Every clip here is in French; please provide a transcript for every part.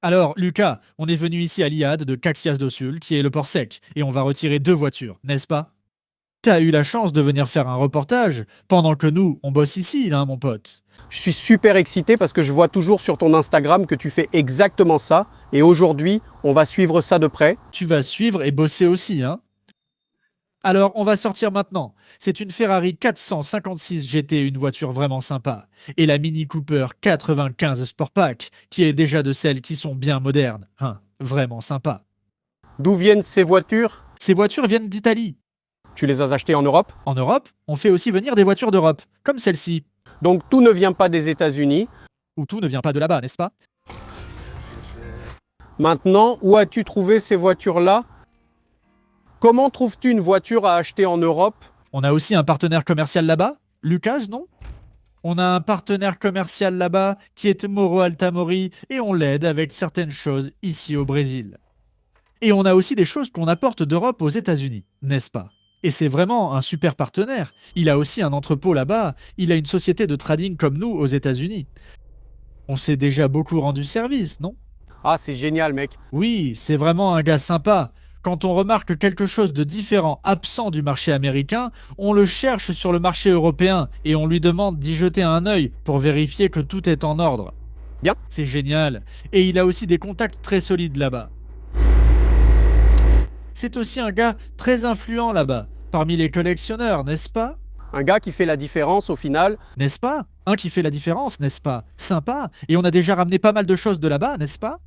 Alors, Lucas, on est venu ici à l'IAD de Caxias do Sul, qui est le port sec, et on va retirer deux voitures, n'est-ce pas? T'as eu la chance de venir faire un reportage, pendant que nous, on bosse ici, là, mon pote. Je suis super excité parce que je vois toujours sur ton Instagram que tu fais exactement ça. Et aujourd'hui, on va suivre ça de près. Tu vas suivre et bosser aussi, hein? Alors, on va sortir maintenant. C'est une Ferrari 456 GT, une voiture vraiment sympa. Et la Mini Cooper 95 Sportpack, qui est déjà de celles qui sont bien modernes. Hein, vraiment sympa. D'où viennent ces voitures? Ces voitures viennent d'Italie. Tu les as achetées en Europe? En Europe, on fait aussi venir des voitures d'Europe, comme celle-ci. Donc tout ne vient pas des États-Unis. Où tout ne vient pas de là-bas, n'est-ce pas? Maintenant, où as-tu trouvé ces voitures-là? Comment trouves-tu une voiture à acheter en Europe? On a aussi un partenaire commercial là-bas, Lucas, non? On a un partenaire commercial là-bas qui est Moro Altamori et on l'aide avec certaines choses ici au Brésil. Et on a aussi des choses qu'on apporte d'Europe aux États-Unis, n'est-ce pas? Et c'est vraiment un super partenaire. Il a aussi un entrepôt là-bas, il a une société de trading comme nous aux États-Unis. On s'est déjà beaucoup rendu service, non? Ah, c'est génial, mec. Oui, c'est vraiment un gars sympa. Quand on remarque quelque chose de différent, absent du marché américain, on le cherche sur le marché européen et on lui demande d'y jeter un œil pour vérifier que tout est en ordre. Bien. C'est génial. Et il a aussi des contacts très solides là-bas. C'est aussi un gars très influent là-bas, parmi les collectionneurs, n'est-ce pas? Un gars qui fait la différence au final. N'est-ce pas? Un qui fait la différence, n'est-ce pas? Sympa. Et on a déjà ramené pas mal de choses de là-bas, n'est-ce pas?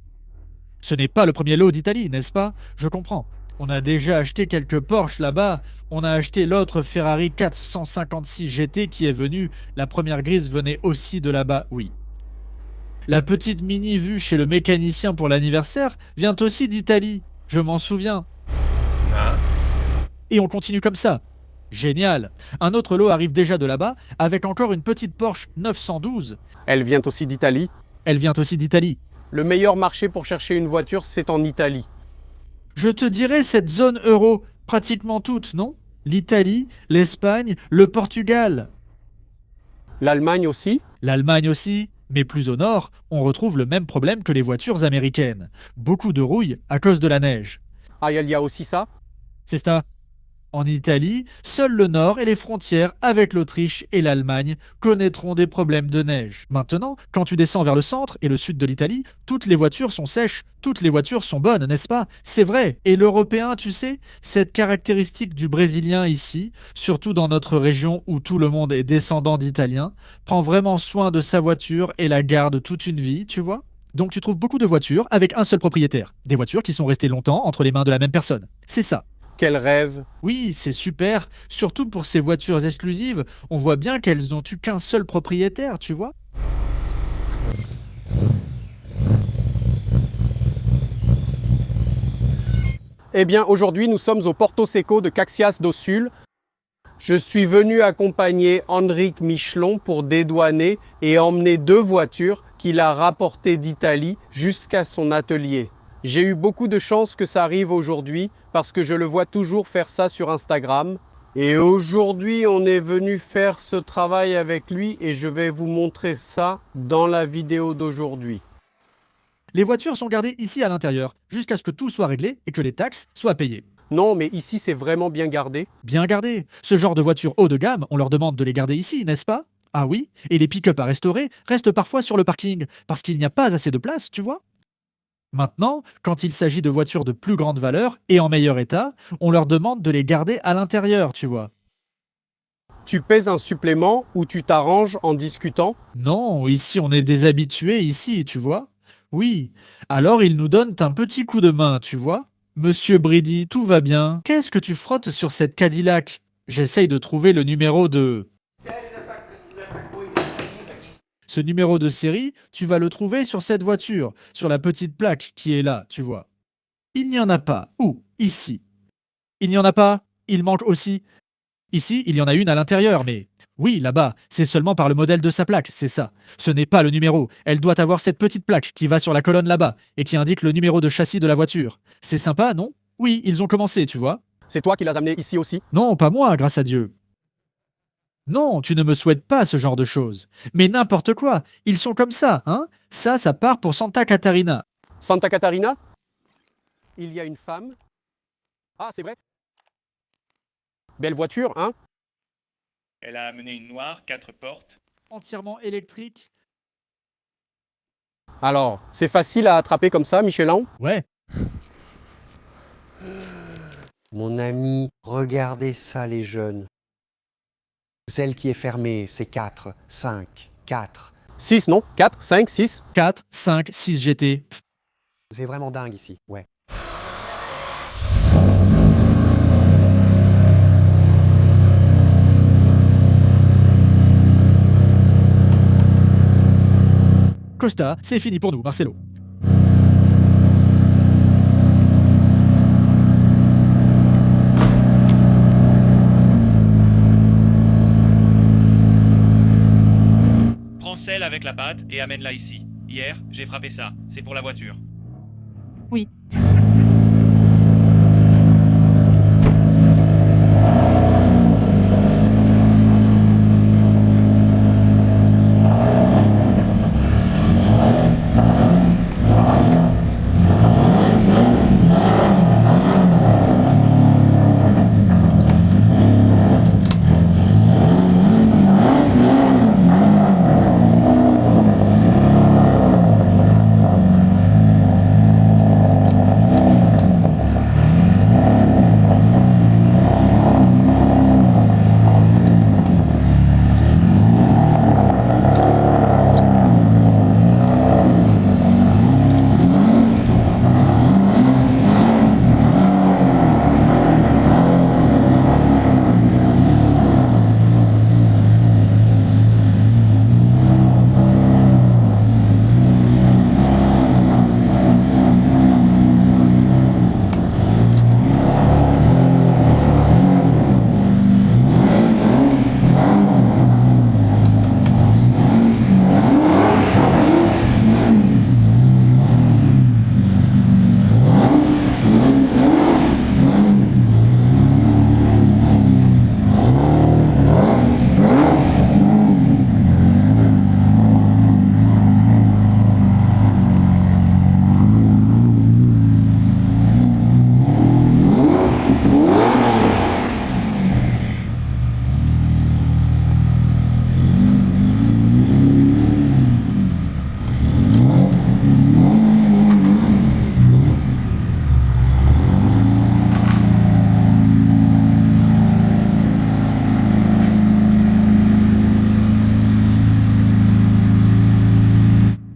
Ce n'est pas le premier lot d'Italie, n'est-ce pas? Je comprends. On a déjà acheté quelques Porsche là-bas. On a acheté l'autre Ferrari 456 GT qui est venu. La première grise venait aussi de là-bas, oui. La petite Mini vue chez le mécanicien pour l'anniversaire vient aussi d'Italie. Je m'en souviens. Et on continue comme ça. Génial. Un autre lot arrive déjà de là-bas avec encore une petite Porsche 912. Elle vient aussi d'Italie. Elle vient aussi d'Italie. Le meilleur marché pour chercher une voiture, c'est en Italie. Je te dirais cette zone euro, pratiquement toute, non? L'Italie, l'Espagne, le Portugal. L'Allemagne aussi. L'Allemagne aussi, mais plus au nord, on retrouve le même problème que les voitures américaines. Beaucoup de rouille à cause de la neige. Ah, il y a aussi ça. C'est ça. En Italie, seul le nord et les frontières avec l'Autriche et l'Allemagne connaîtront des problèmes de neige. Maintenant, quand tu descends vers le centre et le sud de l'Italie, toutes les voitures sont sèches, toutes les voitures sont bonnes, n'est-ce pas? C'est vrai. Et l'Européen, tu sais, cette caractéristique du Brésilien ici, surtout dans notre région où tout le monde est descendant d'Italiens, prend vraiment soin de sa voiture et la garde toute une vie, tu vois? Donc tu trouves beaucoup de voitures avec un seul propriétaire. Des voitures qui sont restées longtemps entre les mains de la même personne. C'est ça. Quel rêve. Oui, c'est super, surtout pour ces voitures exclusives, on voit bien qu'elles n'ont eu qu'un seul propriétaire, tu vois. Eh bien, aujourd'hui, nous sommes au Porto Seco de Caxias do Sul. Je suis venu accompagner Henrik Michelon pour dédouaner et emmener deux voitures qu'il a rapportées d'Italie jusqu'à son atelier. J'ai eu beaucoup de chance que ça arrive aujourd'hui parce que je le vois toujours faire ça sur Instagram. Et aujourd'hui, on est venu faire ce travail avec lui et je vais vous montrer ça dans la vidéo d'aujourd'hui. Les voitures sont gardées ici à l'intérieur, jusqu'à ce que tout soit réglé et que les taxes soient payées. Non, mais ici, c'est vraiment bien gardé. Bien gardées. Ce genre de voitures haut de gamme, on leur demande de les garder ici, n'est-ce pas? Ah oui, et les pick-up à restaurer restent parfois sur le parking, parce qu'il n'y a pas assez de place, tu vois. Maintenant, quand il s'agit de voitures de plus grande valeur et en meilleur état, on leur demande de les garder à l'intérieur, tu vois. Tu paies un supplément ou tu t'arranges en discutant? Non, ici on est des habitués, ici, tu vois. Oui, alors ils nous donnent un petit coup de main, tu vois. Monsieur Brady, tout va bien. Qu'est-ce que tu frottes sur cette Cadillac? J'essaye de trouver le numéro de... Ce numéro de série, tu vas le trouver sur cette voiture, sur la petite plaque qui est là, tu vois. Il n'y en a pas. Où? Ici. Il n'y en a pas. Il manque aussi. Ici, il y en a une à l'intérieur, mais... Oui, là-bas, c'est seulement par le modèle de sa plaque, c'est ça. Ce n'est pas le numéro. Elle doit avoir cette petite plaque qui va sur la colonne là-bas et qui indique le numéro de châssis de la voiture. C'est sympa, non? Oui, ils ont commencé, tu vois. C'est toi qui l'as amené ici aussi? Non, pas moi, grâce à Dieu. Non, tu ne me souhaites pas ce genre de choses. Mais n'importe quoi, ils sont comme ça, hein? Ça part pour Santa Catarina. Santa Catarina? Il y a une femme. Ah, c'est vrai. Belle voiture, hein? Elle a amené une noire, 4 portes. Entièrement électrique. Alors, c'est facile à attraper comme ça, Michelin? Ouais. Mon ami, regardez ça les jeunes. Celle qui est fermée, c'est 4, 5, 4. 6, non? 4, 5, 6. 4, 5, 6 GT. Pff, C'est vraiment dingue ici, ouais. Costa, c'est fini pour nous, Marcelo. Prends celle avec la patte et amène-la ici. Hier, j'ai frappé ça. C'est pour la voiture. Oui.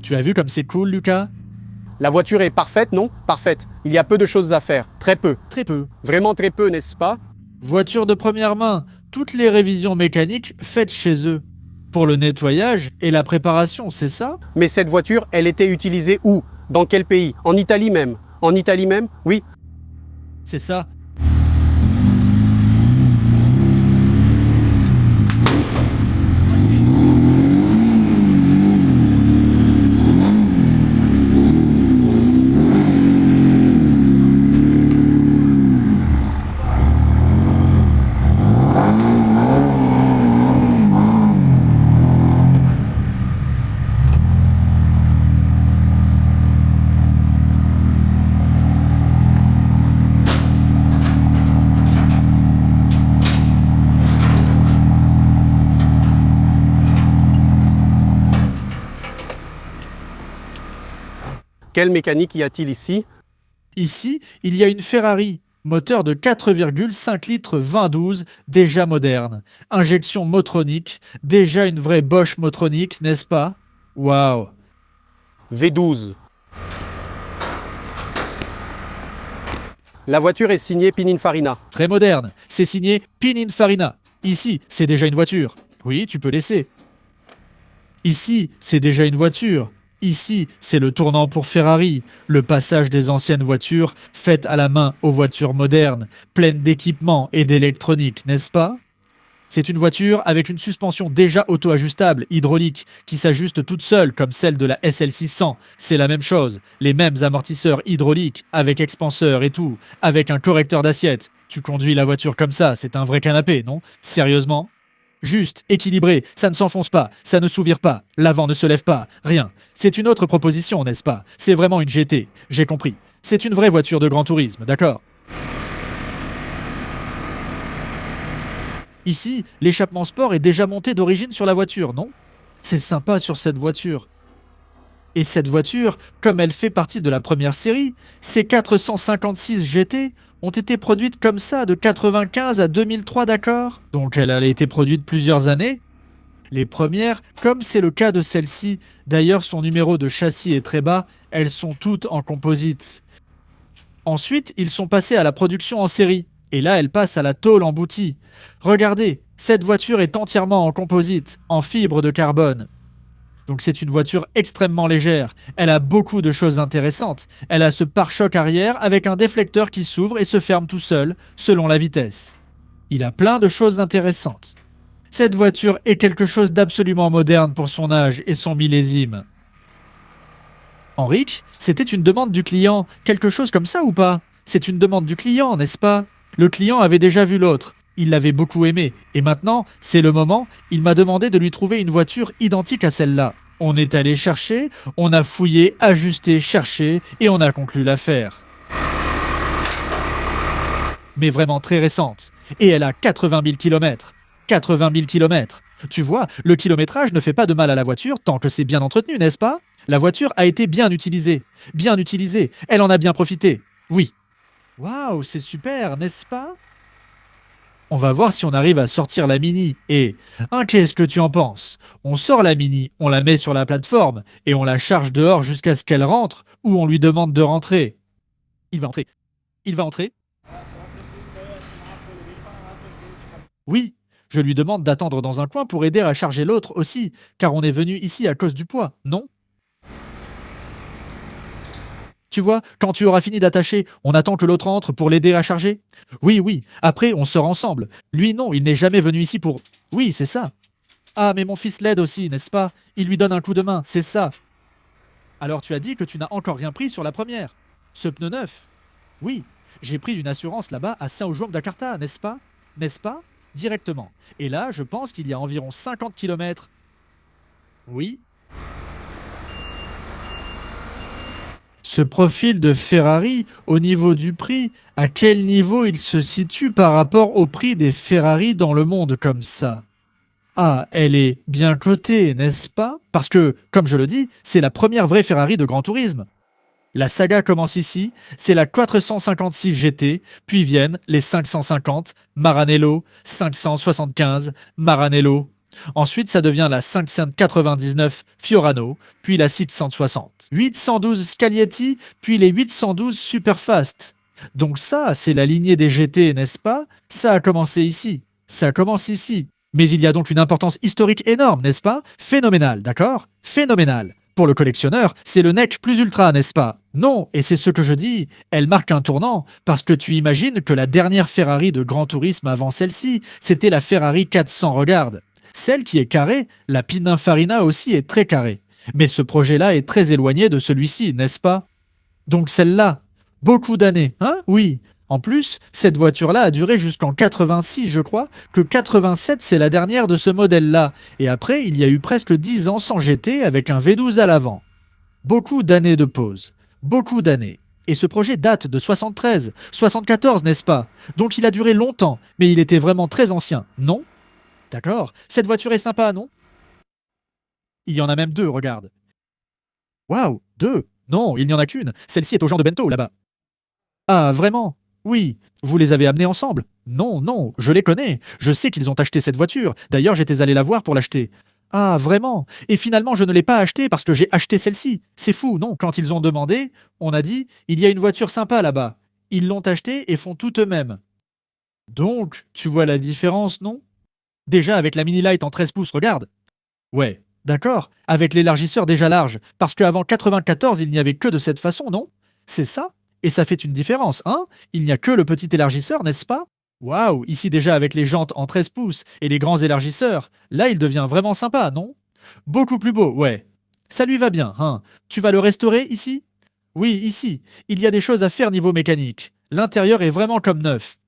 Tu as vu comme c'est cool, Lucas? La voiture est parfaite, non? Parfaite. Il y a peu de choses à faire. Très peu. Très peu. Vraiment très peu, n'est-ce pas? Voiture de première main. Toutes les révisions mécaniques faites chez eux. Pour le nettoyage et la préparation, c'est ça? Mais cette voiture, elle était utilisée où? Dans quel pays? En Italie même? En Italie même? Oui. C'est ça. Quelle mécanique y a-t-il ici? Ici, il y a une Ferrari, moteur de 4,5 litres 2012, déjà moderne. Injection motronique, déjà une vraie Bosch motronique, n'est-ce pas? Waouh! V12. La voiture est signée Pininfarina. Très moderne, c'est signé Pininfarina. Ici, c'est déjà une voiture. Oui, tu peux laisser. Ici, c'est déjà une voiture. Ici, c'est le tournant pour Ferrari, le passage des anciennes voitures faites à la main aux voitures modernes, pleines d'équipements et d'électronique, n'est-ce pas? C'est une voiture avec une suspension déjà auto-ajustable, hydraulique, qui s'ajuste toute seule comme celle de la SL600. C'est la même chose, les mêmes amortisseurs hydrauliques, avec expanseur et tout, avec un correcteur d'assiette. Tu conduis la voiture comme ça, c'est un vrai canapé, non? Sérieusement? Juste, équilibré, ça ne s'enfonce pas, ça ne s'ouvre pas, l'avant ne se lève pas, rien. C'est une autre proposition, n'est-ce pas? C'est vraiment une GT, j'ai compris. C'est une vraie voiture de grand tourisme, d'accord? Ici, l'échappement sport est déjà monté d'origine sur la voiture, non? C'est sympa sur cette voiture. Et cette voiture, comme elle fait partie de la première série, ces 456 GT ont été produites comme ça de 95 à 2003, d'accord? Donc elle a été produite plusieurs années. Les premières, comme c'est le cas de celle-ci, d'ailleurs son numéro de châssis est très bas, elles sont toutes en composite. Ensuite, ils sont passés à la production en série. Et là, elle passe à la tôle emboutie. Regardez, cette voiture est entièrement en composite, en fibre de carbone. Donc c'est une voiture extrêmement légère. Elle a beaucoup de choses intéressantes. Elle a ce pare-choc arrière avec un déflecteur qui s'ouvre et se ferme tout seul, selon la vitesse. Il a plein de choses intéressantes. Cette voiture est quelque chose d'absolument moderne pour son âge et son millésime. Henrik, c'était une demande du client. Quelque chose comme ça ou pas? C'est une demande du client, n'est-ce pas? Le client avait déjà vu l'autre. Il l'avait beaucoup aimé. Et maintenant, c'est le moment, il m'a demandé de lui trouver une voiture identique à celle-là. On est allé chercher, on a fouillé, ajusté, cherché, et on a conclu l'affaire. Mais vraiment très récente. Et elle a 80 000 km. 80 000 km. Tu vois, le kilométrage ne fait pas de mal à la voiture tant que c'est bien entretenu, n'est-ce pas? La voiture a été bien utilisée. Bien utilisée. Elle en a bien profité. Oui. Waouh, c'est super, n'est-ce pas? On va voir si on arrive à sortir la Mini. Et, qu'est-ce que tu en penses? On sort la Mini, on la met sur la plateforme, et on la charge dehors jusqu'à ce qu'elle rentre, ou on lui demande de rentrer. Il va entrer. Il va entrer? Oui, je lui demande d'attendre dans un coin pour aider à charger l'autre aussi, car on est venu ici à cause du poids, non? Tu vois, quand tu auras fini d'attacher, on attend que l'autre entre pour l'aider à charger? Oui, oui, après on sort ensemble. Lui non, il n'est jamais venu ici pour... Oui, c'est ça. Ah, mais mon fils l'aide aussi, n'est-ce pas? Il lui donne un coup de main, c'est ça. Alors tu as dit que tu n'as encore rien pris sur la première. Ce pneu neuf? Oui, j'ai pris une assurance là-bas à Saint-Oujouam-d'Akarta, n'est-ce pas? N'est-ce pas? Directement. Et là, je pense qu'il y a environ 50 km. Oui. Ce profil de Ferrari, au niveau du prix, à quel niveau il se situe par rapport au prix des Ferrari dans le monde comme ça? Ah, elle est bien cotée, n'est-ce pas? Parce que, comme je le dis, c'est la première vraie Ferrari de grand tourisme. La saga commence ici, c'est la 456 GT, puis viennent les 550, Maranello, 575, Maranello. Ensuite, ça devient la 599 Fiorano, puis la 660. 812 Scaglietti, puis les 812 Superfast. Donc ça, c'est la lignée des GT, n'est-ce pas? Ça a commencé ici. Ça commence ici. Mais il y a donc une importance historique énorme, n'est-ce pas? Phénoménale, d'accord? Phénoménale. Pour le collectionneur, c'est le NEC plus ultra, n'est-ce pas? Non, et c'est ce que je dis, elle marque un tournant, parce que tu imagines que la dernière Ferrari de grand tourisme avant celle-ci, c'était la Ferrari 400, regarde. Celle qui est carrée, la Pininfarina aussi est très carrée. Mais ce projet-là est très éloigné de celui-ci, n'est-ce pas? Donc celle-là, beaucoup d'années, hein? Oui. En plus, cette voiture-là a duré jusqu'en 86, je crois, que 87 c'est la dernière de ce modèle-là. Et après, il y a eu presque 10 ans sans GT avec un V12 à l'avant. Beaucoup d'années de pause. Beaucoup d'années. Et ce projet date de 73, 74, n'est-ce pas? Donc il a duré longtemps, mais il était vraiment très ancien, non? D'accord, cette voiture est sympa, non? Il y en a même deux, regarde. Waouh, deux? Non, il n'y en a qu'une. Celle-ci est au genre de bento, là-bas. Ah, vraiment? Oui. Vous les avez amenés ensemble? Non, non, je les connais. Je sais qu'ils ont acheté cette voiture. D'ailleurs, j'étais allé la voir pour l'acheter. Ah, vraiment? Et finalement, je ne l'ai pas achetée parce que j'ai acheté celle-ci. C'est fou, non? Quand ils ont demandé, on a dit, il y a une voiture sympa là-bas. Ils l'ont achetée et font tout eux-mêmes. Donc, tu vois la différence, non? Déjà avec la Mini Light en 13 pouces, regarde. Ouais, d'accord, avec l'élargisseur déjà large, parce qu'avant 94, il n'y avait que de cette façon, non? C'est ça? Et ça fait une différence, hein? Il n'y a que le petit élargisseur, n'est-ce pas? Waouh, ici déjà avec les jantes en 13 pouces et les grands élargisseurs, là il devient vraiment sympa, non? Beaucoup plus beau, ouais. Ça lui va bien, hein? Tu vas le restaurer ici? Oui, ici. Il y a des choses à faire niveau mécanique. L'intérieur est vraiment comme neuf.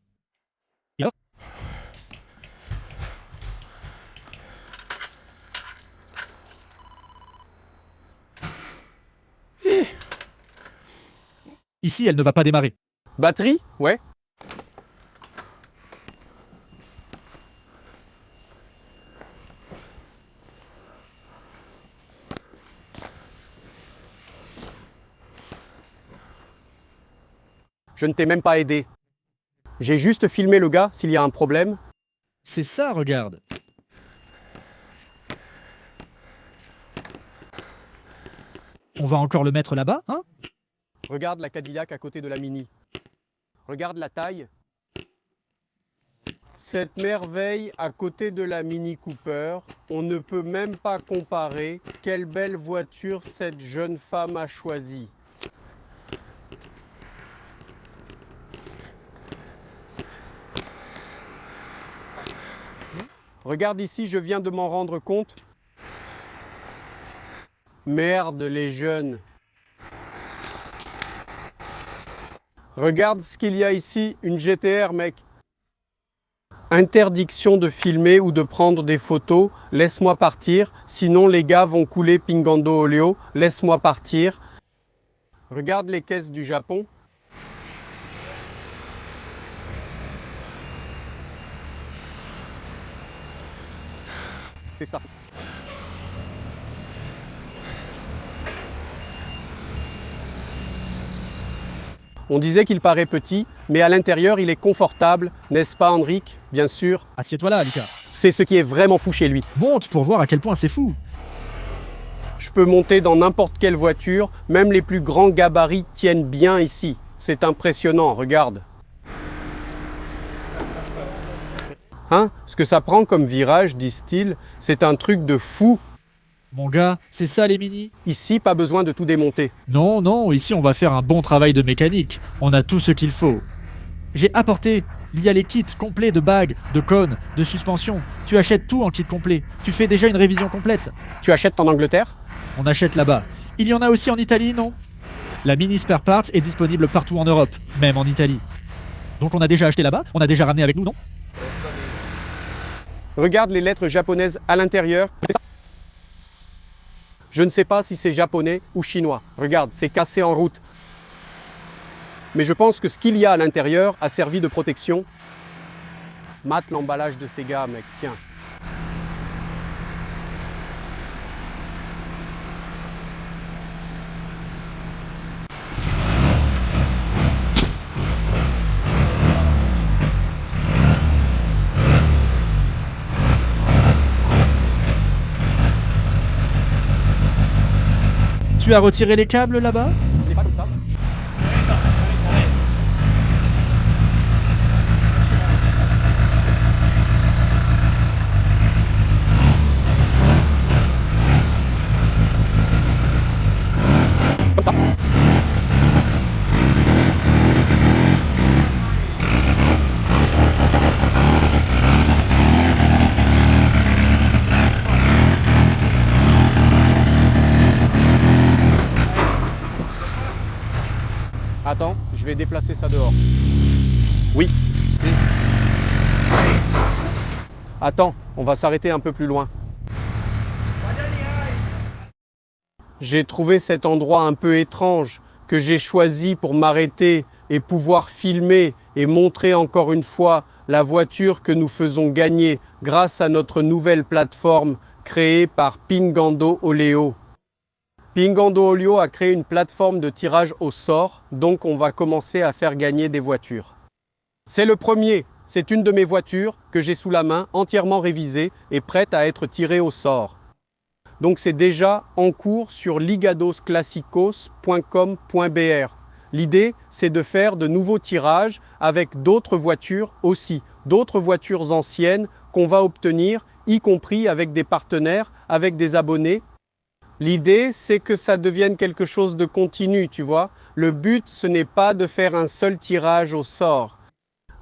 Ici, elle ne va pas démarrer. Batterie? Ouais. Je ne t'ai même pas aidé. J'ai juste filmé le gars s'il y a un problème. C'est ça, regarde. On va encore le mettre là-bas, hein? Regarde la Cadillac à côté de la Mini. Regarde la taille. Cette merveille à côté de la Mini Cooper, on ne peut même pas comparer quelle belle voiture cette jeune femme a choisie. Regarde ici, je viens de m'en rendre compte. Merde, les jeunes. Regarde ce qu'il y a ici, une GTR, mec. Interdiction de filmer ou de prendre des photos, laisse-moi partir, sinon les gars vont couler Pingando Oleo, laisse-moi partir. Regarde les caisses du Japon. C'est ça. On disait qu'il paraît petit, mais à l'intérieur, il est confortable, n'est-ce pas, Henrik? Bien sûr. Assieds-toi là, Lucas. C'est ce qui est vraiment fou chez lui. Monte pour voir à quel point c'est fou. Je peux monter dans n'importe quelle voiture, même les plus grands gabarits tiennent bien ici. C'est impressionnant, regarde. Hein? Ce que ça prend comme virage, disent-ils, c'est un truc de fou. Mon gars, c'est ça les Mini? Ici, pas besoin de tout démonter. Non, non, ici on va faire un bon travail de mécanique. On a tout ce qu'il faut. J'ai apporté. Il y a les kits complets de bagues, de cônes, de suspension. Tu achètes tout en kit complet. Tu fais déjà une révision complète. Tu achètes en Angleterre? On achète là-bas. Il y en a aussi en Italie, non? La Mini Spare Parts est disponible partout en Europe, même en Italie. Donc on a déjà acheté là-bas, on a déjà ramené avec nous, non? Regarde les lettres japonaises à l'intérieur. Je ne sais pas si c'est japonais ou chinois. Regarde, c'est cassé en route. Mais je pense que ce qu'il y a à l'intérieur a servi de protection. Mate l'emballage de ces gars, mec, tiens. Tu as retiré les câbles là-bas? Il n'est pas comme ça. Comme ça. Attends, je vais déplacer ça dehors. Oui. Attends, on va s'arrêter un peu plus loin. J'ai trouvé cet endroit un peu étrange que j'ai choisi pour m'arrêter et pouvoir filmer et montrer encore une fois la voiture que nous faisons gagner grâce à notre nouvelle plateforme créée par Pingando Oleo. Pingando Oleo a créé une plateforme de tirage au sort, donc on va commencer à faire gagner des voitures. C'est le premier, c'est une de mes voitures que j'ai sous la main, entièrement révisée et prête à être tirée au sort. Donc c'est déjà en cours sur ligadosclassicos.com.br. L'idée, c'est de faire de nouveaux tirages avec d'autres voitures aussi, d'autres voitures anciennes qu'on va obtenir, y compris avec des partenaires, avec des abonnés. L'idée, c'est que ça devienne quelque chose de continu, tu vois. Le but, ce n'est pas de faire un seul tirage au sort.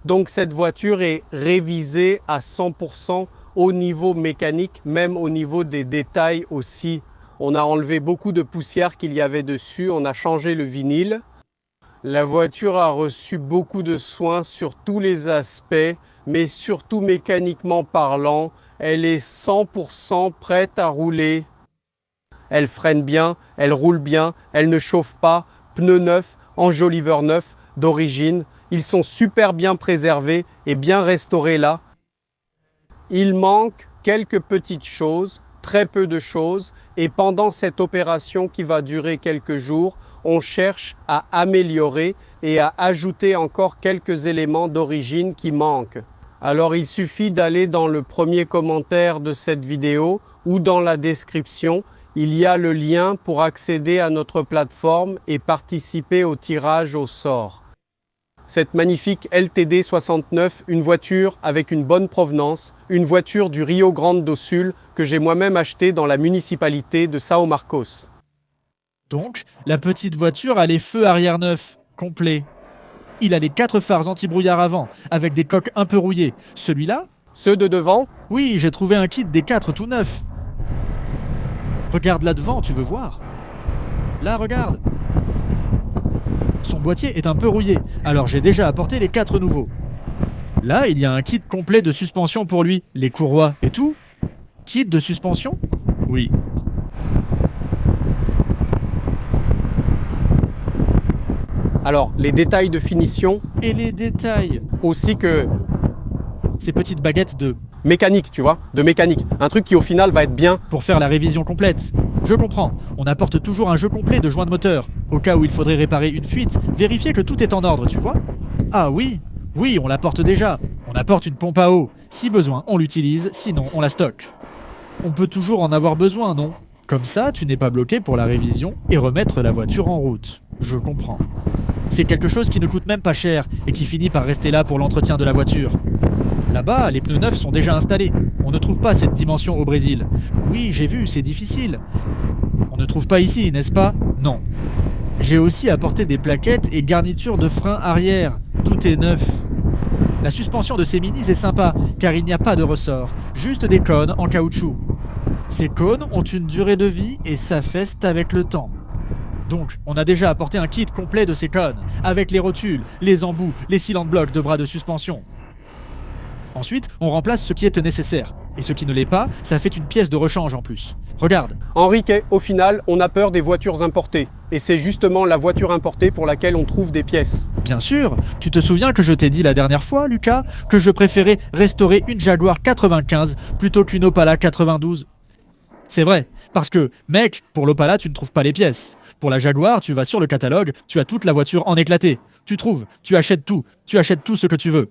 Donc cette voiture est révisée à 100% au niveau mécanique, même au niveau des détails aussi. On a enlevé beaucoup de poussière qu'il y avait dessus, on a changé le vinyle. La voiture a reçu beaucoup de soins sur tous les aspects, mais surtout mécaniquement parlant, elle est 100% prête à rouler. Elle freine bien, elle roule bien, elle ne chauffe pas, pneus neufs, enjoliveurs neufs d'origine. Ils sont super bien préservés et bien restaurés là. Il manque quelques petites choses, très peu de choses, et pendant cette opération qui va durer quelques jours, on cherche à améliorer et à ajouter encore quelques éléments d'origine qui manquent. Alors il suffit d'aller dans le premier commentaire de cette vidéo ou dans la description. Il y a le lien pour accéder à notre plateforme et participer au tirage au sort. Cette magnifique LTD 69, une voiture avec une bonne provenance, une voiture du Rio Grande do Sul que j'ai moi-même achetée dans la municipalité de São Marcos. Donc, la petite voiture a les feux arrière neufs, complets. Il a les 4 phares anti-brouillard avant, avec des coques un peu rouillées. Celui-là? Ceux de devant? Oui, j'ai trouvé un kit des 4 tout neuf. Regarde là devant, tu veux voir? Là, regarde. Son boîtier est un peu rouillé, alors j'ai déjà apporté les 4 nouveaux. Là, il y a un kit complet de suspension pour lui, les courroies et tout. Kit de suspension? Oui. Alors, les détails de finition, Et les détails? aussi que Ces petites baguettes de... mécanique, tu vois, de mécanique. Un truc qui au final va être bien. pour faire la révision complète. Je comprends, on apporte toujours un jeu complet de joints de moteur. Au cas où il faudrait réparer une fuite, vérifier que tout est en ordre, tu vois? Ah oui, oui, on l'apporte déjà. On apporte une pompe à eau. Si besoin, on l'utilise, sinon on la stocke. On peut toujours en avoir besoin, non? Comme ça, tu n'es pas bloqué pour la révision et remettre la voiture en route. Je comprends. C'est quelque chose qui ne coûte même pas cher et qui finit par rester là pour l'entretien de la voiture. Là-bas, les pneus neufs sont déjà installés. On ne trouve pas cette dimension au Brésil. Oui, j'ai vu, c'est difficile. On ne trouve pas ici, n'est-ce pas? Non. J'ai aussi apporté des plaquettes et garnitures de frein arrière. Tout est neuf. La suspension de ces minis est sympa, car il n'y a pas de ressort, juste des cônes en caoutchouc. Ces cônes ont une durée de vie et s'affaissent avec le temps. Donc, on a déjà apporté un kit complet de ces cônes, avec les rotules, les embouts, les cylindres blocs de bras de suspension. Ensuite, on remplace ce qui est nécessaire. Et ce qui ne l'est pas, ça fait une pièce de rechange en plus. Regarde. Enrique, au final, on a peur des voitures importées. Et c'est justement la voiture importée pour laquelle on trouve des pièces. Bien sûr, tu te souviens que je t'ai dit la dernière fois, Lucas, que je préférais restaurer une Jaguar 95 plutôt qu'une Opala 92. C'est vrai, parce que, mec, pour l'Opala, tu ne trouves pas les pièces. Pour la Jaguar, tu vas sur le catalogue, tu as toute la voiture en éclaté. Tu trouves, tu achètes tout ce que tu veux.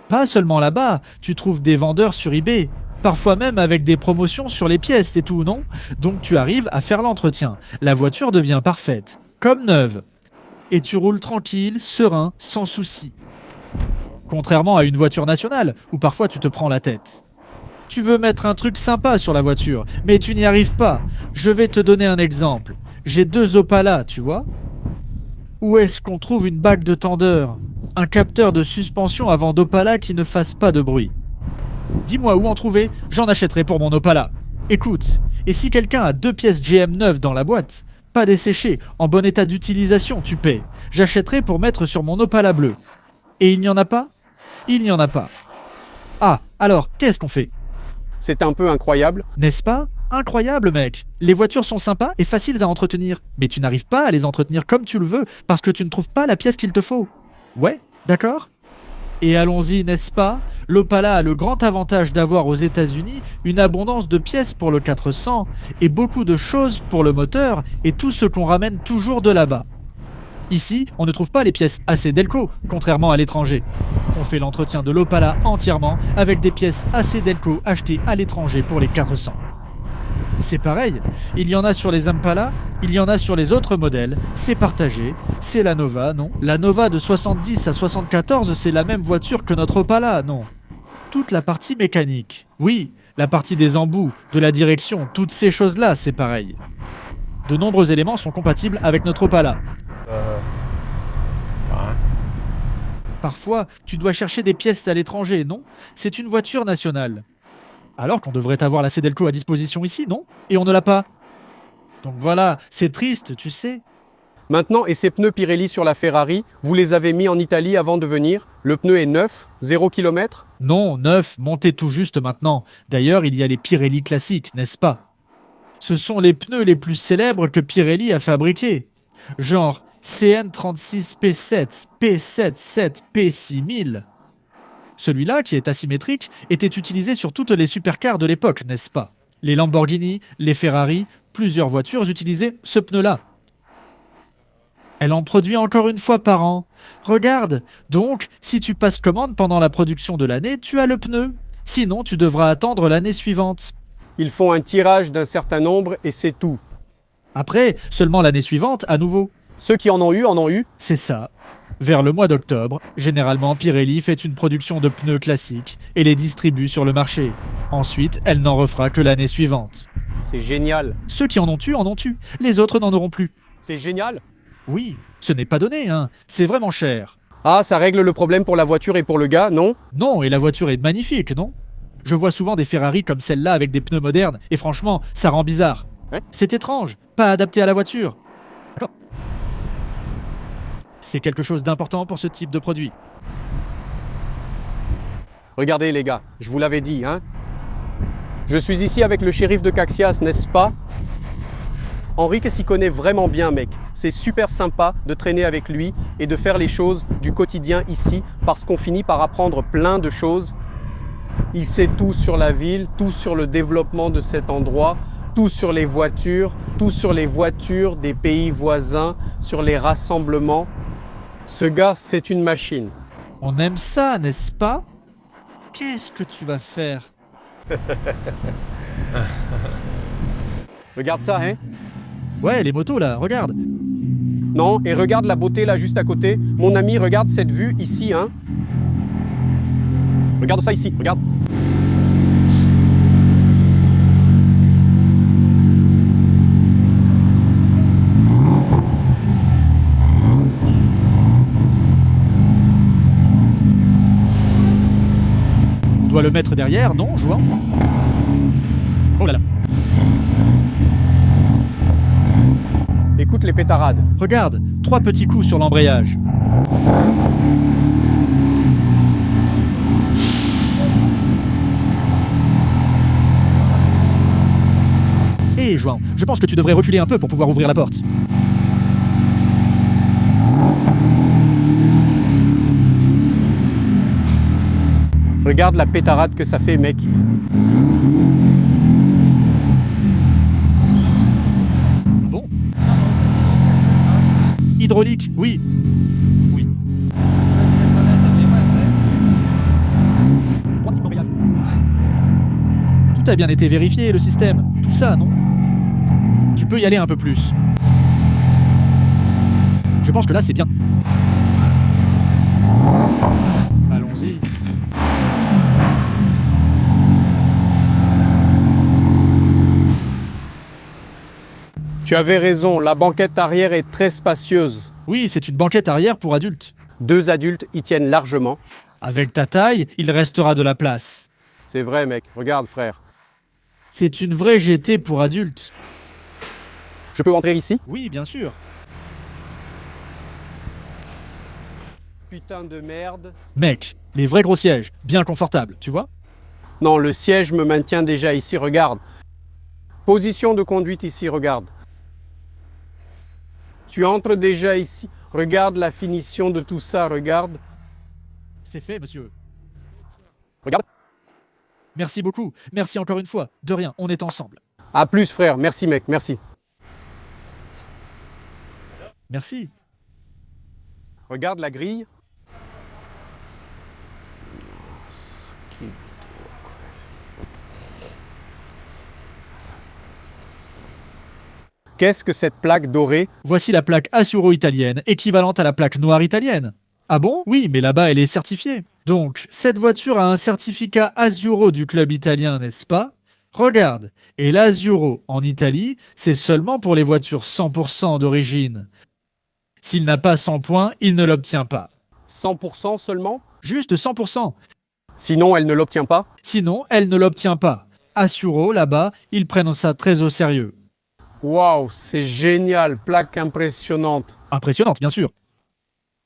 Pas seulement là-bas, tu trouves des vendeurs sur eBay, parfois même avec des promotions sur les pièces et tout, non? Donc tu arrives à faire l'entretien, la voiture devient parfaite, comme neuve. Et tu roules tranquille, serein, sans souci. Contrairement à une voiture nationale, où parfois tu te prends la tête. Tu veux mettre un truc sympa sur la voiture, mais tu n'y arrives pas. Je vais te donner un exemple. J'ai 2 Opala, tu vois? Où est-ce qu'on trouve une bague de tendeur? Un capteur de suspension avant d'Opala qui ne fasse pas de bruit. Dis-moi où en trouver, j'en achèterai pour mon Opala. Écoute, et si quelqu'un a 2 pièces GM neuves dans la boîte, pas desséchées, en bon état d'utilisation, tu paies. J'achèterai pour mettre sur mon Opala bleu. Et il n'y en a pas? Il n'y en a pas. Ah, alors, qu'est-ce qu'on fait? C'est un peu incroyable. N'est-ce pas? Incroyable, mec. Les voitures sont sympas et faciles à entretenir, mais tu n'arrives pas à les entretenir comme tu le veux parce que tu ne trouves pas la pièce qu'il te faut. Ouais, d'accord? Et allons-y, n'est-ce pas? L'Opala a le grand avantage d'avoir aux États-Unis une abondance de pièces pour le 400 et beaucoup de choses pour le moteur et tout ce qu'on ramène toujours de là-bas. Ici, on ne trouve pas les pièces AC Delco, contrairement à l'étranger. On fait l'entretien de l'Opala entièrement avec des pièces AC Delco achetées à l'étranger pour les 400. C'est pareil, il y en a sur les Impala, il y en a sur les autres modèles, c'est partagé, c'est la Nova, non? La Nova de 70 à 74, c'est la même voiture que notre Opala, non? Toute la partie mécanique, oui, la partie des embouts, de la direction, toutes ces choses-là, c'est pareil. De nombreux éléments sont compatibles avec notre Opala. Parfois, tu dois chercher des pièces à l'étranger, non? C'est une voiture nationale. Alors qu'on devrait avoir la Cedelco à disposition ici, non? Et on ne l'a pas. Donc voilà, c'est triste, tu sais. Maintenant, et ces pneus Pirelli sur la Ferrari, vous les avez mis en Italie avant de venir? Le pneu est neuf, 0 km? Non, neuf, monté tout juste maintenant. D'ailleurs, il y a les Pirelli classiques, n'est-ce pas? Ce sont les pneus les plus célèbres que Pirelli a fabriqués. Genre CN36P7, P77, P6000. Celui-là, qui est asymétrique, était utilisé sur toutes les supercars de l'époque, n'est-ce pas? Les Lamborghini, les Ferrari, plusieurs voitures utilisaient ce pneu-là. Elle en produit encore une fois par an. Regarde, donc, si tu passes commande pendant la production de l'année, tu as le pneu. Sinon, tu devras attendre l'année suivante. Ils font un tirage d'un certain nombre et c'est tout. Après, seulement l'année suivante, à nouveau. Ceux qui en ont eu. C'est ça. Vers le mois d'octobre, généralement Pirelli fait une production de pneus classiques et les distribue sur le marché. Ensuite, elle n'en refera que l'année suivante. C'est génial. Ceux qui en ont eu. Les autres n'en auront plus. C'est génial. Oui, ce n'est pas donné, hein. C'est vraiment cher. Ah, ça règle le problème pour la voiture et pour le gars, non? Non, et la voiture est magnifique, non? Je vois souvent des Ferrari comme celle-là avec des pneus modernes, et franchement, ça rend bizarre. Ouais. C'est étrange, pas adapté à la voiture. D'accord. C'est quelque chose d'important pour ce type de produit. Regardez les gars, je vous l'avais dit, hein. Je suis ici avec le shérif de Caxias, n'est-ce pas? Henrique s'y connaît vraiment bien, mec. C'est super sympa de traîner avec lui et de faire les choses du quotidien ici parce qu'on finit par apprendre plein de choses. Il sait tout sur la ville, tout sur le développement de cet endroit, tout sur les voitures des pays voisins, sur les rassemblements. Ce gars, c'est une machine. On aime ça, n'est-ce pas? Qu'est-ce que tu vas faire? Regarde ça, hein? Ouais, les motos là, regarde. Non, et regarde la beauté là juste à côté. Mon ami, regarde cette vue ici, hein? Regarde ça ici, regarde. On doit le mettre derrière, non, Jouan? Oh là là. Écoute les pétarades. Regarde, 3 petits coups sur l'embrayage. Hé, Jouan, je pense que tu devrais reculer un peu pour pouvoir ouvrir la porte. Regarde la pétarade que ça fait, mec. Bon. Hydraulique, oui. Oui. Tout a bien été vérifié, le système. Tout ça, non? Tu peux y aller un peu plus. Je pense que là, c'est bien. Allons-y. Tu avais raison, la banquette arrière est très spacieuse. Oui, c'est une banquette arrière pour adultes. 2 adultes y tiennent largement. Avec ta taille, il restera de la place. C'est vrai, mec. Regarde, frère. C'est une vraie GT pour adultes. Je peux entrer ici? Oui, bien sûr. Putain de merde. Mec, les vrais gros sièges, bien confortables, tu vois? Non, le siège me maintient déjà ici, regarde. Position de conduite ici, regarde. Tu entres déjà ici. Regarde la finition de tout ça, regarde. C'est fait, monsieur. Regarde. Merci beaucoup. Merci encore une fois. De rien, on est ensemble. À plus, frère. Merci, mec. Merci. Merci. Regarde la grille. Qu'est-ce que cette plaque dorée? Voici la plaque Assuro italienne, équivalente à la plaque noire italienne. Ah bon? Oui, mais là-bas, elle est certifiée. Donc, cette voiture a un certificat Assuro du club italien, n'est-ce pas? Regarde, et l'Assuro en Italie, c'est seulement pour les voitures 100% d'origine. S'il n'a pas 100 points, il ne l'obtient pas. 100% seulement? Juste 100%. Sinon, elle ne l'obtient pas? Sinon, elle ne l'obtient pas. Assuro, là-bas, ils prennent ça très au sérieux. Waouh, c'est génial. Plaque impressionnante. Impressionnante, bien sûr.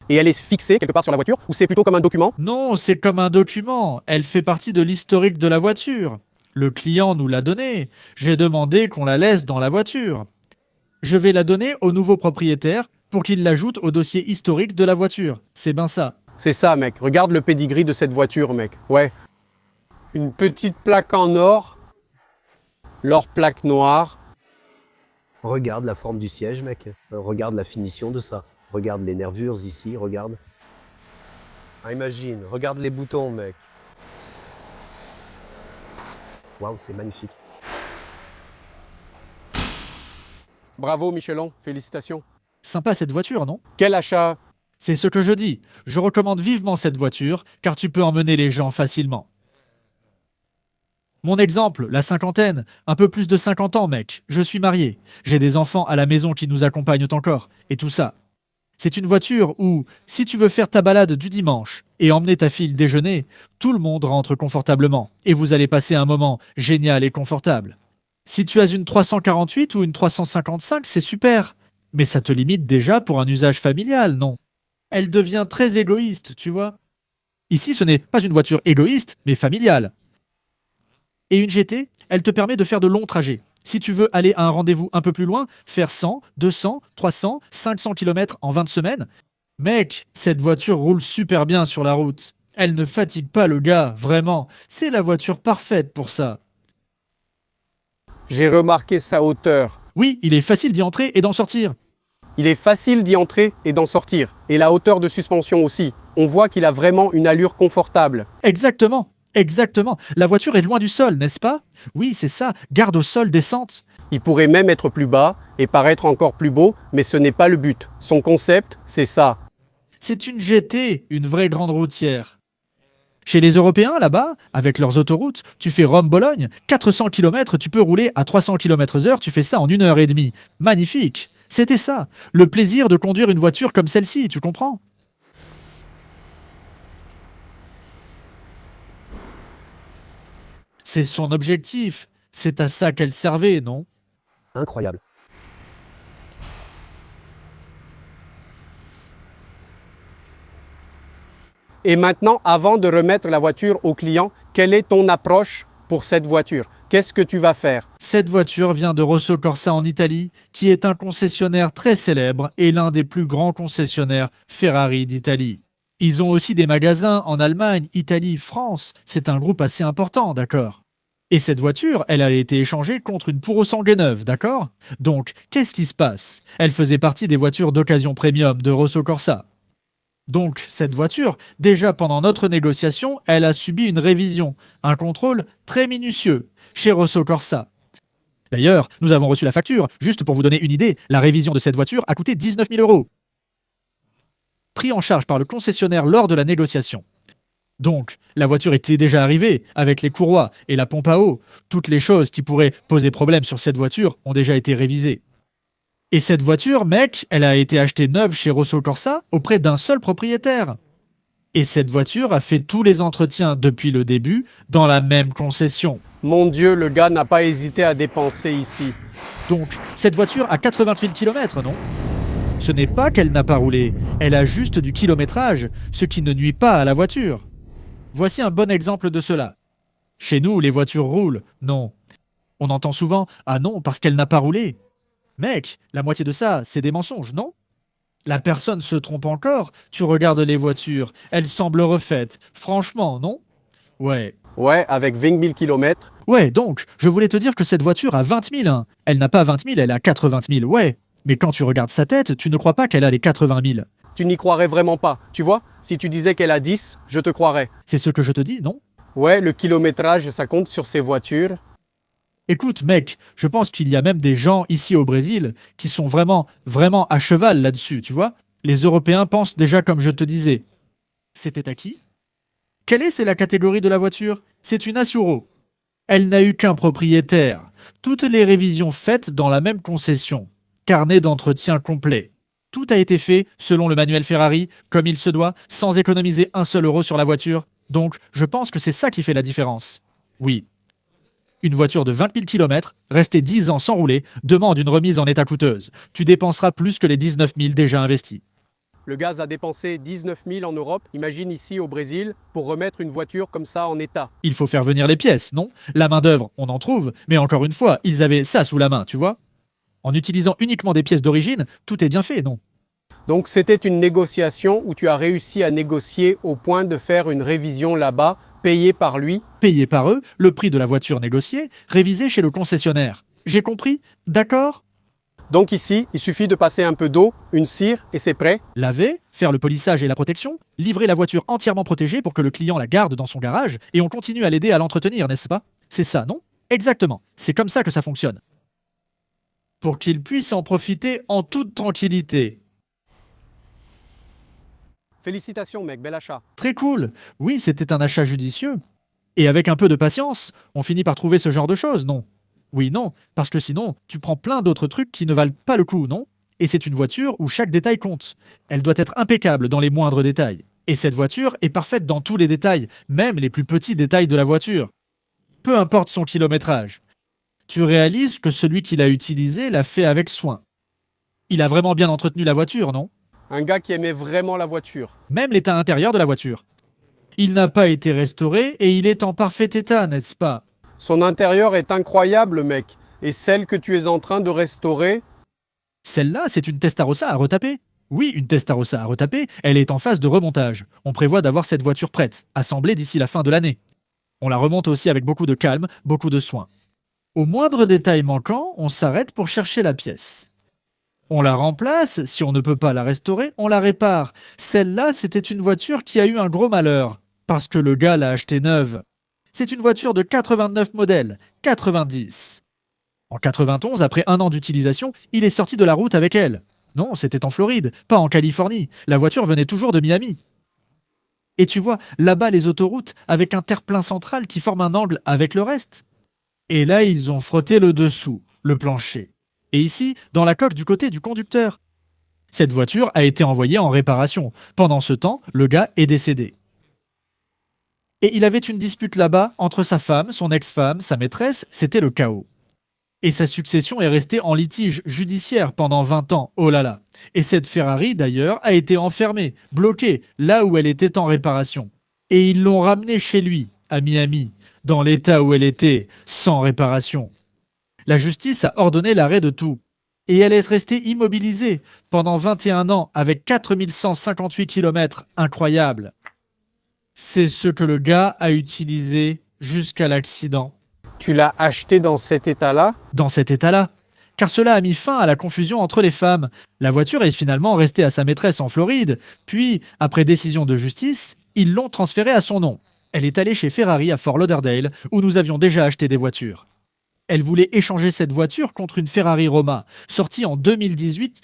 Et elle est fixée quelque part sur la voiture ou c'est plutôt comme un document? Non, c'est comme un document. Elle fait partie de l'historique de la voiture. Le client nous l'a donnée. J'ai demandé qu'on la laisse dans la voiture. Je vais la donner au nouveau propriétaire pour qu'il l'ajoute au dossier historique de la voiture. C'est ben ça. C'est ça, mec. Regarde le pédigree de cette voiture, mec. Ouais. Une petite plaque en or. Leur plaque noire. Regarde la forme du siège, mec. Regarde la finition de ça. Regarde les nervures ici, regarde. Ah, imagine, regarde les boutons, mec. Waouh, c'est magnifique. Bravo, Michelon. Félicitations. Sympa cette voiture, non? Quel achat? C'est ce que je dis. Je recommande vivement cette voiture, car tu peux emmener les gens facilement. Mon exemple, la cinquantaine, un peu plus de 50 ans, mec. Je suis marié. J'ai des enfants à la maison qui nous accompagnent encore. Et tout ça. C'est une voiture où, si tu veux faire ta balade du dimanche et emmener ta fille déjeuner, tout le monde rentre confortablement. Et vous allez passer un moment génial et confortable. Si tu as une 348 ou une 355, c'est super. Mais ça te limite déjà pour un usage familial, non? Elle devient très égoïste, tu vois. Ici, ce n'est pas une voiture égoïste, mais familiale. Et une GT, elle te permet de faire de longs trajets. Si tu veux aller à un rendez-vous un peu plus loin, faire 100, 200, 300, 500 km en 20 semaines, mec, cette voiture roule super bien sur la route. Elle ne fatigue pas le gars, vraiment. C'est la voiture parfaite pour ça. J'ai remarqué sa hauteur. Oui, il est facile d'y entrer et d'en sortir. Il est facile d'y entrer et d'en sortir. Et la hauteur de suspension aussi. On voit qu'il a vraiment une allure confortable. Exactement. Exactement. La voiture est loin du sol, n'est-ce pas? Oui, c'est ça. Garde au sol descente. Il pourrait même être plus bas et paraître encore plus beau, mais ce n'est pas le but. Son concept, c'est ça. C'est une GT, une vraie grande routière. Chez les Européens, là-bas, avec leurs autoroutes, tu fais Rome-Bologne, 400 km, tu peux rouler à 300 km/h, tu fais ça en 1 h 30. Magnifique. C'était ça. Le plaisir de conduire une voiture comme celle-ci, tu comprends? C'est son objectif. C'est à ça qu'elle servait, non? Incroyable. Et maintenant, avant de remettre la voiture au client, quelle est ton approche pour cette voiture? Qu'est-ce que tu vas faire? Cette voiture vient de Rosso Corsa en Italie, qui est un concessionnaire très célèbre et l'un des plus grands concessionnaires Ferrari d'Italie. Ils ont aussi des magasins en Allemagne, Italie, France. C'est un groupe assez important, d'accord? Et cette voiture, elle a été échangée contre une Puro Sangue neuve, d'accord? Donc, qu'est-ce qui se passe? Elle faisait partie des voitures d'occasion premium de Rosso Corsa. Donc, cette voiture, déjà pendant notre négociation, elle a subi une révision, un contrôle très minutieux chez Rosso Corsa. D'ailleurs, nous avons reçu la facture. Juste pour vous donner une idée, la révision de cette voiture a coûté 19 000 €. Pris en charge par le concessionnaire lors de la négociation. Donc, la voiture était déjà arrivée, avec les courroies et la pompe à eau. Toutes les choses qui pourraient poser problème sur cette voiture ont déjà été révisées. Et cette voiture, mec, elle a été achetée neuve chez Rosso Corsa auprès d'un seul propriétaire. Et cette voiture a fait tous les entretiens depuis le début dans la même concession. Mon Dieu, le gars n'a pas hésité à dépenser ici. Donc, cette voiture a 80 000 km, non? Ce n'est pas qu'elle n'a pas roulé, elle a juste du kilométrage, ce qui ne nuit pas à la voiture. Voici un bon exemple de cela. Chez nous, les voitures roulent. Non. On entend souvent « Ah non, parce qu'elle n'a pas roulé ». Mec, la moitié de ça, c'est des mensonges, non? La personne se trompe encore. Tu regardes les voitures, elles semblent refaites. Franchement, non? Ouais. Ouais, avec 20 000 km. Ouais, donc, je voulais te dire que cette voiture a 20 000. Hein. Elle n'a pas 20 000, elle a 80 000, ouais. Mais quand tu regardes sa tête, tu ne crois pas qu'elle a les 80 000. Tu n'y croirais vraiment pas. Tu vois, si tu disais qu'elle a 10, je te croirais. C'est ce que je te dis, non? Ouais, le kilométrage, ça compte sur ces voitures. Écoute, mec, je pense qu'il y a même des gens ici au Brésil qui sont vraiment à cheval là-dessus, tu vois? Les Européens pensent déjà comme je te disais. C'était à qui? C'est la catégorie de la voiture? C'est une Assuro. Elle n'a eu qu'un propriétaire. Toutes les révisions faites dans la même concession. Carnet d'entretien complet. Tout a été fait selon le manuel Ferrari, comme il se doit, sans économiser un seul euro sur la voiture. Donc, je pense que c'est ça qui fait la différence. Oui. Une voiture de 20 000 km, restée 10 ans sans rouler, demande une remise en état coûteuse. Tu dépenseras plus que les 19 000 déjà investis. Le gaz a dépensé 19 000 en Europe, imagine ici au Brésil, pour remettre une voiture comme ça en état. Il faut faire venir les pièces, non? La main-d'œuvre, on en trouve, mais encore une fois, ils avaient ça sous la main, tu vois? En utilisant uniquement des pièces d'origine, tout est bien fait, non? Donc c'était une négociation où tu as réussi à négocier au point de faire une révision là-bas, payée par lui. Payé par eux, le prix de la voiture négocié, révisé chez le concessionnaire. J'ai compris? D'accord? Donc ici, il suffit de passer un peu d'eau, une cire et c'est prêt. Laver, faire le polissage et la protection, livrer la voiture entièrement protégée pour que le client la garde dans son garage et on continue à l'aider à l'entretenir, n'est-ce pas? C'est ça, non? Exactement, c'est comme ça que ça fonctionne. Pour qu'il puisse en profiter en toute tranquillité. Félicitations mec, bel achat. Très cool. Oui, c'était un achat judicieux. Et avec un peu de patience, on finit par trouver ce genre de choses, non? Oui, non, parce que sinon, tu prends plein d'autres trucs qui ne valent pas le coup, non? Et c'est une voiture où chaque détail compte. Elle doit être impeccable dans les moindres détails. Et cette voiture est parfaite dans tous les détails, même les plus petits détails de la voiture. Peu importe son kilométrage. Tu réalises que celui qui l'a utilisé l'a fait avec soin. Il a vraiment bien entretenu la voiture, non? Un gars qui aimait vraiment la voiture. Même l'état intérieur de la voiture. Il n'a pas été restauré et il est en parfait état, n'est-ce pas? Son intérieur est incroyable mec. Et celle que tu es en train de restaurer, Celle-là, c'est une Testarossa à retaper. Oui, une Testarossa à retaper, elle est en phase de remontage. On prévoit d'avoir cette voiture prête, assemblée d'ici la fin de l'année. On la remonte aussi avec beaucoup de calme, beaucoup de soin. Au moindre détail manquant, on s'arrête pour chercher la pièce. On la remplace, si on ne peut pas la restaurer, on la répare. Celle-là, c'était une voiture qui a eu un gros malheur, parce que le gars l'a achetée neuve. C'est une voiture de 89 modèle, 90. En 91, après un an d'utilisation, il est sorti de la route avec elle. Non, c'était en Floride, pas en Californie. La voiture venait toujours de Miami. Et tu vois, là-bas, les autoroutes, avec un terre-plein central qui forme un angle avec le reste. Et là, ils ont frotté le dessous, le plancher. Et ici, dans la coque du côté du conducteur. Cette voiture a été envoyée en réparation. Pendant ce temps, le gars est décédé. Et il avait une dispute là-bas entre sa femme, son ex-femme, sa maîtresse, c'était le chaos. Et sa succession est restée en litige judiciaire pendant 20 ans, oh là là. Et cette Ferrari, d'ailleurs, a été enfermée, bloquée, là où elle était en réparation. Et ils l'ont ramenée chez lui, à Miami, dans l'état où elle était, sans réparation. La justice a ordonné l'arrêt de tout. Et elle est restée immobilisée pendant 21 ans avec 4158 km, incroyable. C'est ce que le gars a utilisé jusqu'à l'accident. tu l'as acheté dans cet état-là. Dans cet état-là. Car cela a mis fin à la confusion entre les femmes. La voiture est finalement restée à sa maîtresse en Floride, puis, après décision de justice, ils l'ont transférée à son nom. Elle est allée chez Ferrari à Fort Lauderdale, où nous avions déjà acheté des voitures. Elle voulait échanger cette voiture contre une Ferrari Roma, sortie en 2018.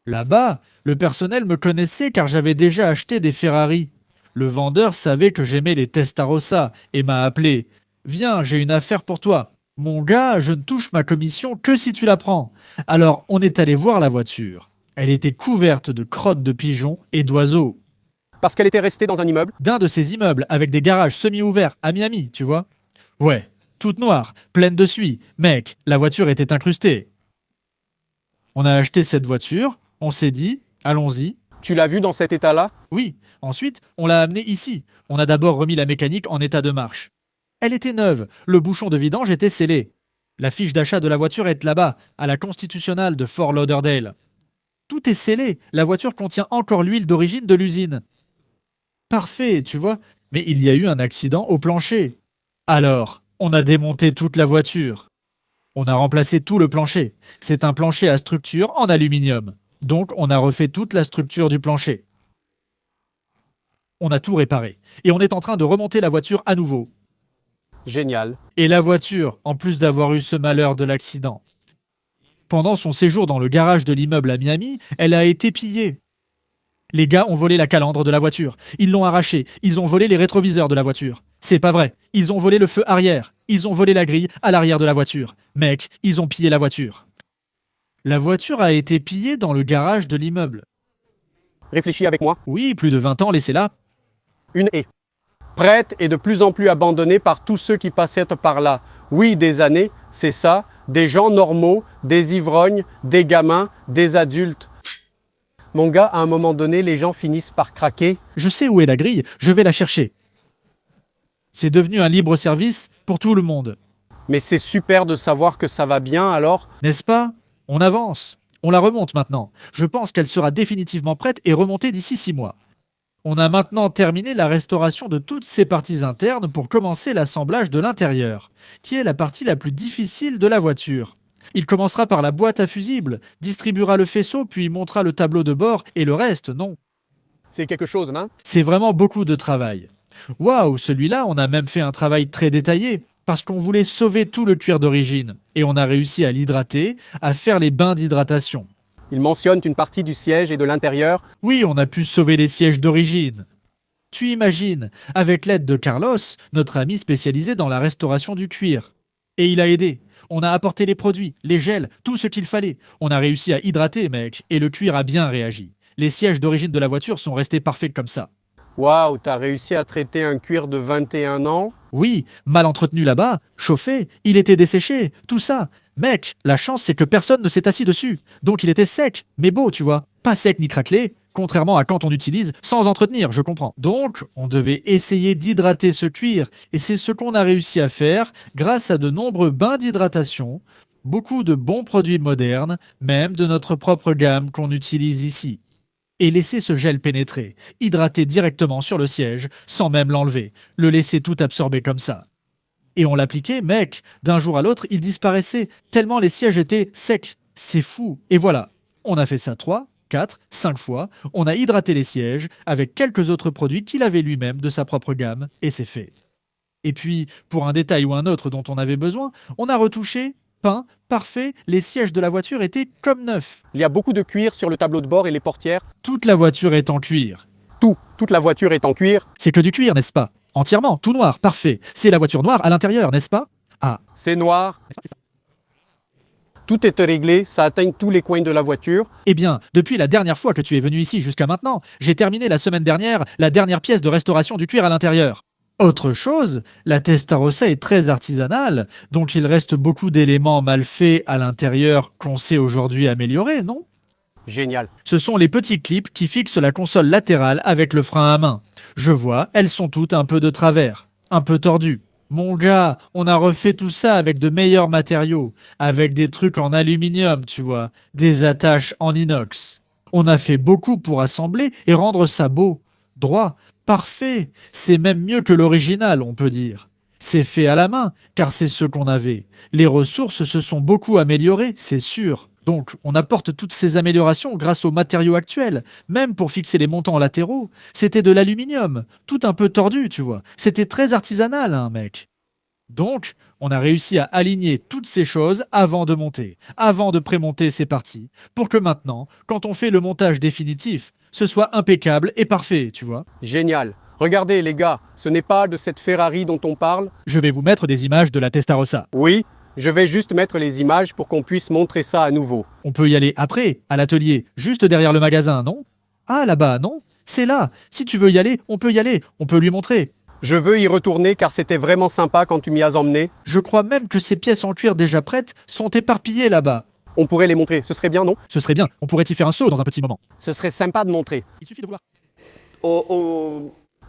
Là-bas, le personnel me connaissait car j'avais déjà acheté des Ferrari. Le vendeur savait que j'aimais les Testarossa et m'a appelé. « Viens, j'ai une affaire pour toi. » Mon gars, je ne touche ma commission que si tu la prends. Alors, on est allé voir la voiture. Elle était couverte de crottes de pigeons et d'oiseaux. Parce qu'elle était restée dans un immeuble. D'un de ces immeubles avec des garages semi-ouverts à Miami, tu vois. Ouais, toute noire, pleine de suie. Mec, la voiture était incrustée. On a acheté cette voiture, on s'est dit, allons-y. Tu l'as vue dans cet état-là. Oui, ensuite, on l'a amenée ici. On a d'abord remis la mécanique en état de marche. Elle était neuve, le bouchon de vidange était scellé. La fiche d'achat de la voiture est là-bas, à la Constitutionnal de Fort Lauderdale. Tout est scellé, la voiture contient encore l'huile d'origine de l'usine. Parfait, tu vois, mais il y a eu un accident au plancher. Alors, on a démonté toute la voiture. On a remplacé tout le plancher. C'est un plancher à structure en aluminium. Donc, on a refait toute la structure du plancher. On a tout réparé. Et on est en train de remonter la voiture à nouveau. Génial. Et la voiture, en plus d'avoir eu ce malheur de l'accident. Pendant son séjour dans le garage de l'immeuble à Miami, elle a été pillée. Les gars ont volé la calandre de la voiture. Ils l'ont arrachée. Ils ont volé les rétroviseurs de la voiture. C'est pas vrai. Ils ont volé le feu arrière. Ils ont volé la grille à l'arrière de la voiture. Mec, ils ont pillé la voiture. La voiture a été pillée dans le garage de l'immeuble. Réfléchis avec moi. Oui, plus de 20 ans laissée là. Une haie. Prête et de plus en plus abandonnée par tous ceux qui passaient par là. Oui, des années, c'est ça. Des gens normaux, des ivrognes, des gamins, des adultes. Mon gars, à un moment donné, les gens finissent par craquer. Je sais où est la grille, je vais la chercher. C'est devenu un libre service pour tout le monde. Mais c'est super de savoir que ça va bien alors. N'est-ce pas? On avance. On la remonte maintenant. Je pense qu'elle sera définitivement prête et remontée d'ici 6 mois. On a maintenant terminé la restauration de toutes ces parties internes pour commencer l'assemblage de l'intérieur, qui est la partie la plus difficile de la voiture. Il commencera par la boîte à fusibles, distribuera le faisceau, puis montera le tableau de bord et le reste, non. C'est quelque chose, hein? C'est vraiment beaucoup de travail. Waouh, celui-là, on a même fait un travail très détaillé, parce qu'on voulait sauver tout le cuir d'origine, et on a réussi à l'hydrater, à faire les bains d'hydratation. Il mentionne une partie du siège et de l'intérieur. Oui, on a pu sauver les sièges d'origine. Tu imagines, avec l'aide de Carlos, notre ami spécialisé dans la restauration du cuir. Et il a aidé. On a apporté les produits, les gels, tout ce qu'il fallait. On a réussi à hydrater, mec, et le cuir a bien réagi. Les sièges d'origine de la voiture sont restés parfaits comme ça. Waouh, t'as réussi à traiter un cuir de 21 ans? Oui, mal entretenu là-bas, chauffé, il était desséché, tout ça. Mec, la chance c'est que personne ne s'est assis dessus. Donc il était sec, mais beau, tu vois. Pas sec ni craquelé, contrairement à quand on utilise sans entretenir, je comprends. Donc, on devait essayer d'hydrater ce cuir, et c'est ce qu'on a réussi à faire grâce à de nombreux bains d'hydratation, beaucoup de bons produits modernes, même de notre propre gamme qu'on utilise ici. Et laisser ce gel pénétrer, hydrater directement sur le siège, sans même l'enlever, le laisser tout absorber comme ça. Et on l'appliquait, mec, d'un jour à l'autre, il disparaissait, tellement les sièges étaient secs. C'est fou. Et voilà, on a fait ça 3, 4, 5 fois, on a hydraté les sièges avec quelques autres produits qu'il avait lui-même de sa propre gamme, et c'est fait. Et puis, pour un détail ou un autre dont on avait besoin, on a retouché, peint, parfait, les sièges de la voiture étaient comme neufs. Il y a beaucoup de cuir sur le tableau de bord et les portières. Toute la voiture est en cuir. Toute la voiture est en cuir. C'est que du cuir, n'est-ce pas? Entièrement, tout noir, parfait. C'est la voiture noire à l'intérieur, n'est-ce pas? Ah, C'est noir. Tout est réglé, ça atteint tous les coins de la voiture. eh bien, depuis la dernière fois que tu es venu ici jusqu'à maintenant, j'ai terminé la semaine dernière la dernière pièce de restauration du cuir à l'intérieur. Autre chose, la Testarossa est très artisanale, donc il reste beaucoup d'éléments mal faits à l'intérieur qu'on sait aujourd'hui améliorer, non? Génial. Ce sont les petits clips qui fixent la console latérale avec le frein à main. Je vois, elles sont toutes un peu de travers, un peu tordues. Mon gars, on a refait tout ça avec de meilleurs matériaux, avec des trucs en aluminium, tu vois, des attaches en inox. On a fait beaucoup pour assembler et rendre ça beau, droit, parfait. C'est même mieux que l'original, on peut dire. C'est fait à la main, car c'est ce qu'on avait. Les ressources se sont beaucoup améliorées, c'est sûr. Donc, on apporte toutes ces améliorations grâce aux matériaux actuels, même pour fixer les montants latéraux. C'était de l'aluminium, tout un peu tordu, tu vois. C'était très artisanal, hein, mec. Donc, on a réussi à aligner toutes ces choses avant de monter, avant de prémonter ces parties, pour que maintenant, quand on fait le montage définitif, ce soit impeccable et parfait, tu vois. Génial. Regardez les gars, ce n'est pas de cette Ferrari dont on parle. Je vais vous mettre des images de la Testarossa. Oui, je vais juste mettre les images pour qu'on puisse montrer ça à nouveau. On peut y aller après, à l'atelier, juste derrière le magasin, non? Ah, là-bas, non? C'est là. Si tu veux y aller, on peut y aller. On peut lui montrer. Je veux y retourner car c'était vraiment sympa quand tu m'y as emmené. Je crois même que ces pièces en cuir déjà prêtes sont éparpillées là-bas. On pourrait les montrer, ce serait bien, non? Ce serait bien. On pourrait y faire un saut dans un petit moment. Ce serait sympa de montrer. Il suffit de vouloir.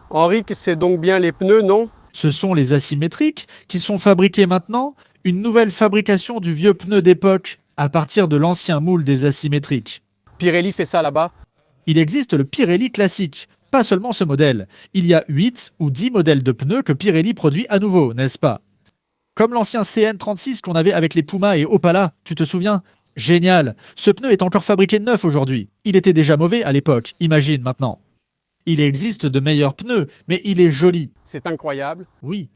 Henrik, c'est donc bien les pneus, non? Ce sont les asymétriques qui sont fabriqués maintenant, une nouvelle fabrication du vieux pneu d'époque, à partir de l'ancien moule des asymétriques. Pirelli fait ça là-bas. Il existe le Pirelli classique, pas seulement ce modèle. Il y a 8 ou 10 modèles de pneus que Pirelli produit à nouveau, n'est-ce pas? Comme l'ancien CN36 qu'on avait avec les Puma et Opala, tu te souviens? Génial! Ce pneu est encore fabriqué neuf aujourd'hui. Il était déjà mauvais à l'époque, imagine maintenant. Il existe de meilleurs pneus, mais il est joli. C'est incroyable. Oui,